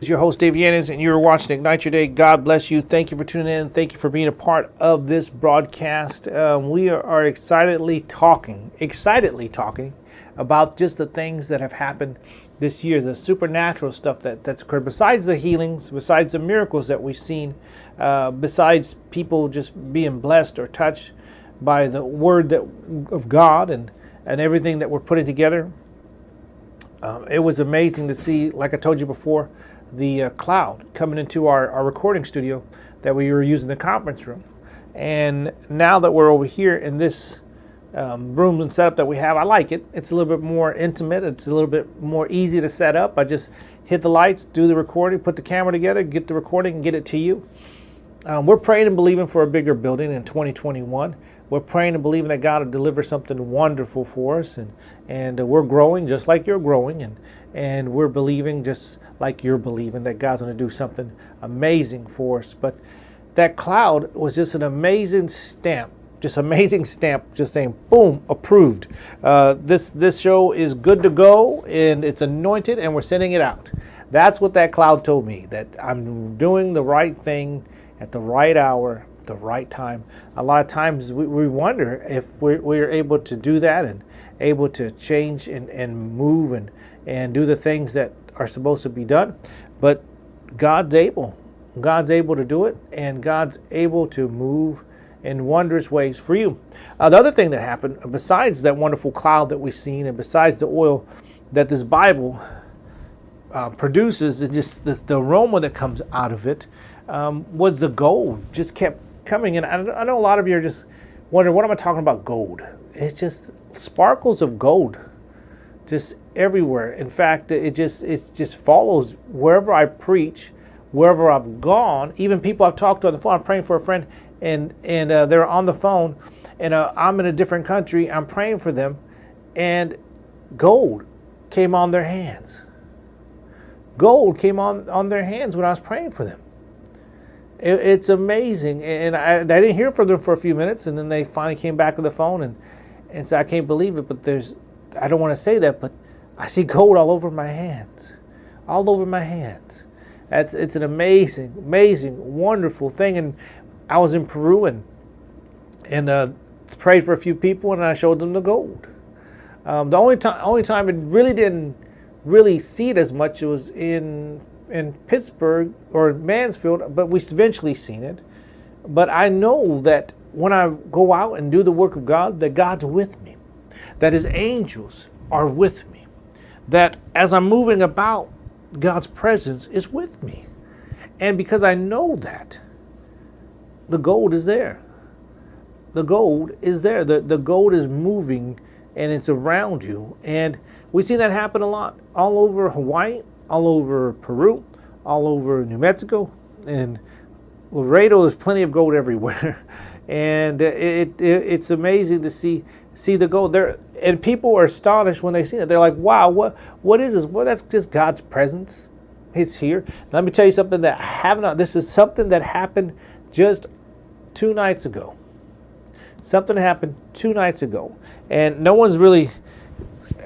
It's your host, Dave Yanez, and you're watching Ignite Your Day. God bless you. Thank you for tuning in. Thank you for being a part of this broadcast. We are excitedly talking about just the things that have happened this year, the supernatural stuff that's occurred, besides the healings, besides the miracles that we've seen, besides people just being blessed or touched by the word of God and everything that we're putting together. It was amazing to see, like I told you before, the cloud coming into our recording studio that we were using the conference room. And now that we're over here in this room and setup that we have, I like it. It's a little bit more intimate. It's a little bit more easy to set up. I just hit the lights, do the recording, put the camera together, get the recording, and get it to you. We're praying and believing for a bigger building in 2021. We're praying and believing that God will deliver something wonderful for us, and we're growing just like you're growing, and we're believing just like you're believing that God's going to do something amazing for us. But that cloud was just an amazing stamp, just saying, boom, approved. This show is good to go, and it's anointed, and we're sending it out. That's what that cloud told me, that I'm doing the right thing at the right hour, the right time. A lot of times we wonder if we're able to do that and able to change and move and do the things that are supposed to be done. But God's able. God's able to do it, and God's able to move in wondrous ways for you. The other thing that happened, besides that wonderful cloud that we've seen, and besides the oil that this Bible produces, and just the aroma that comes out of it, was the gold. Just kept coming in. I know a lot of you are just wondering, what am I talking about gold? It's just sparkles of gold just everywhere. In fact, it just follows wherever I preach, wherever I've gone. Even people I've talked to on the phone. I'm praying for a friend, and they're on the phone, and I'm in a different country. I'm praying for them, and gold came on their hands. Gold came on their hands when I was praying for them. It's amazing. And I didn't hear from them for a few minutes, and then they finally came back to the phone and said, I can't believe it, but I don't want to say that, but I see gold all over my hands. All over my hands. It's an amazing, wonderful thing. And I was in Peru and prayed for a few people, and I showed them the gold. The only time it really didn't really see it as much, it was in Pittsburgh or Mansfield, but we eventually seen it. But I know that when I go out and do the work of God, that God's with me, that his angels are with me, that as I'm moving about, God's presence is with me. And because I know that, the gold is there. The gold is there. The gold is moving, and it's around you. And we see that happen a lot all over Hawaii, all over Peru, all over New Mexico, and Laredo. There's plenty of gold everywhere. And it's amazing to see the gold there. And people are astonished when they see it. They're like, wow, what is this? Well, that's just God's presence. It's here. Let me tell you something this is something that happened just 2 nights ago. Something happened 2 nights ago. And no one's really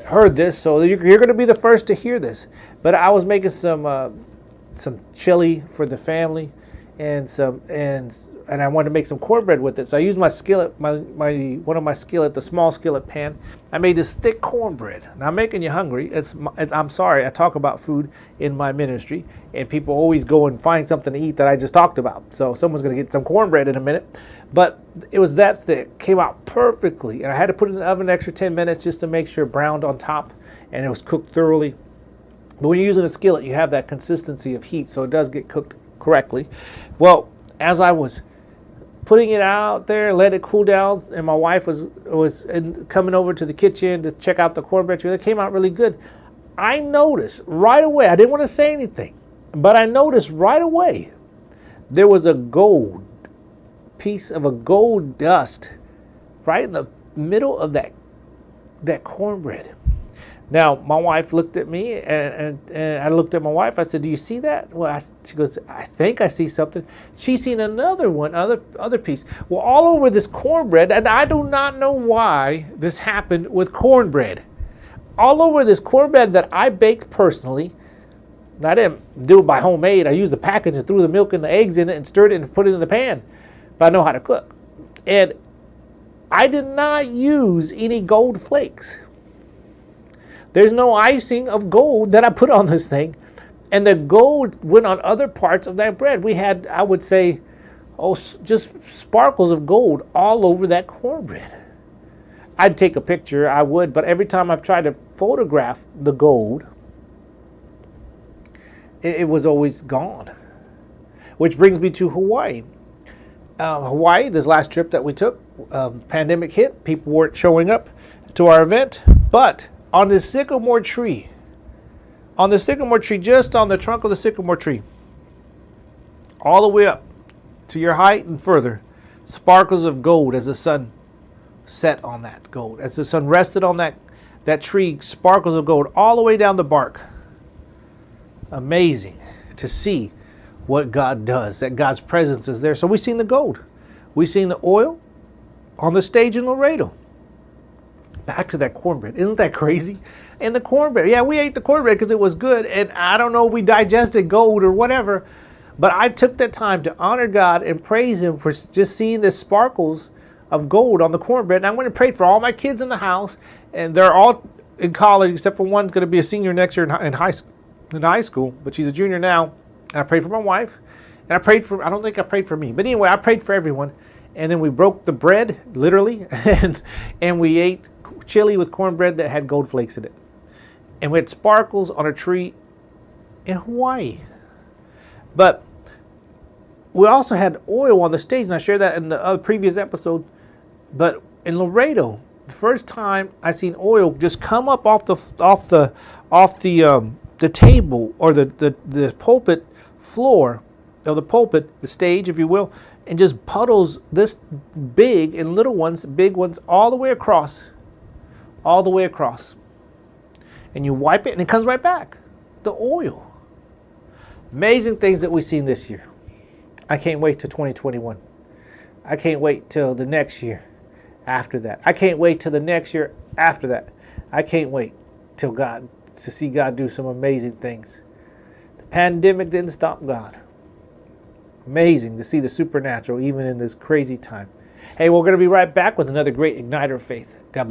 heard this, so you're going to be the first to hear this. But I was making some chili for the family, and I wanted to make some cornbread with it. So I used my skillet, one of my skillet, the small skillet pan. I made this thick cornbread. Now I'm making you hungry. I'm sorry, I talk about food in my ministry, and people always go and find something to eat that I just talked about. So someone's going to get some cornbread in a minute. But it was that thick, came out perfectly, and I had to put it in the oven an extra 10 minutes just to make sure it browned on top and it was cooked thoroughly. But when you're using a skillet, you have that consistency of heat, so it does get cooked correctly. Well, as I was putting it out there, let it cool down, and my wife was coming over to the kitchen to check out the cornbread, it came out really good. I noticed right away, I didn't want to say anything, but I noticed right away there was a gold piece of a gold dust right in the middle of that cornbread. Now, my wife looked at me, and I looked at my wife. I said, "Do you see that?" Well, she goes, "I think I see something." She's seen another one, other piece. Well, all over this cornbread, and I do not know why this happened with cornbread. All over this cornbread that I baked personally, Now, I didn't do it by homemade. I used the package and threw the milk and the eggs in it and stirred it and put it in the pan. But I know how to cook. And I did not use any gold flakes. There's no icing of gold that I put on this thing. And the gold went on other parts of that bread. We had, I would say, just sparkles of gold all over that cornbread. I'd take a picture, I would, but every time I've tried to photograph the gold, it was always gone. Which brings me to Hawaii. Hawaii, this last trip that we took, pandemic hit, people weren't showing up to our event, but on this sycamore tree, just on the trunk of the sycamore tree, all the way up to your height and further, sparkles of gold as the sun set on that gold. As the sun rested on that tree, sparkles of gold all the way down the bark. Amazing to see what God does, that God's presence is there. So we've seen the gold. We've seen the oil on the stage in Laredo. Back to that cornbread. Isn't that crazy? And the cornbread. Yeah, we ate the cornbread because it was good. And I don't know if we digested gold or whatever. But I took that time to honor God and praise Him for just seeing the sparkles of gold on the cornbread. And I went and prayed for all my kids in the house. And they're all in college, except for one's going to be a senior next year in high school. But she's a junior now. And I prayed for my wife. And I prayed for, I don't think I prayed for me. But anyway, I prayed for everyone. And then we broke the bread, literally. And we ate chili with cornbread that had gold flakes in it. And we had sparkles on a tree in Hawaii. But we also had oil on the stage, and I shared that in the previous episode. But in Laredo, the first time I seen oil just come up off the table or the pulpit floor of the pulpit, the stage, if you will, and just puddles this big and little ones, big ones, all the way across. And you wipe it and it comes right back. The oil. Amazing things that we've seen this year. I can't wait till 2021. I can't wait till the next year after that. I can't wait till the next year after that. I can't wait to see God do some amazing things. The pandemic didn't stop God. Amazing to see the supernatural even in this crazy time. Hey, we're going to be right back with another great Igniter of Faith. God bless.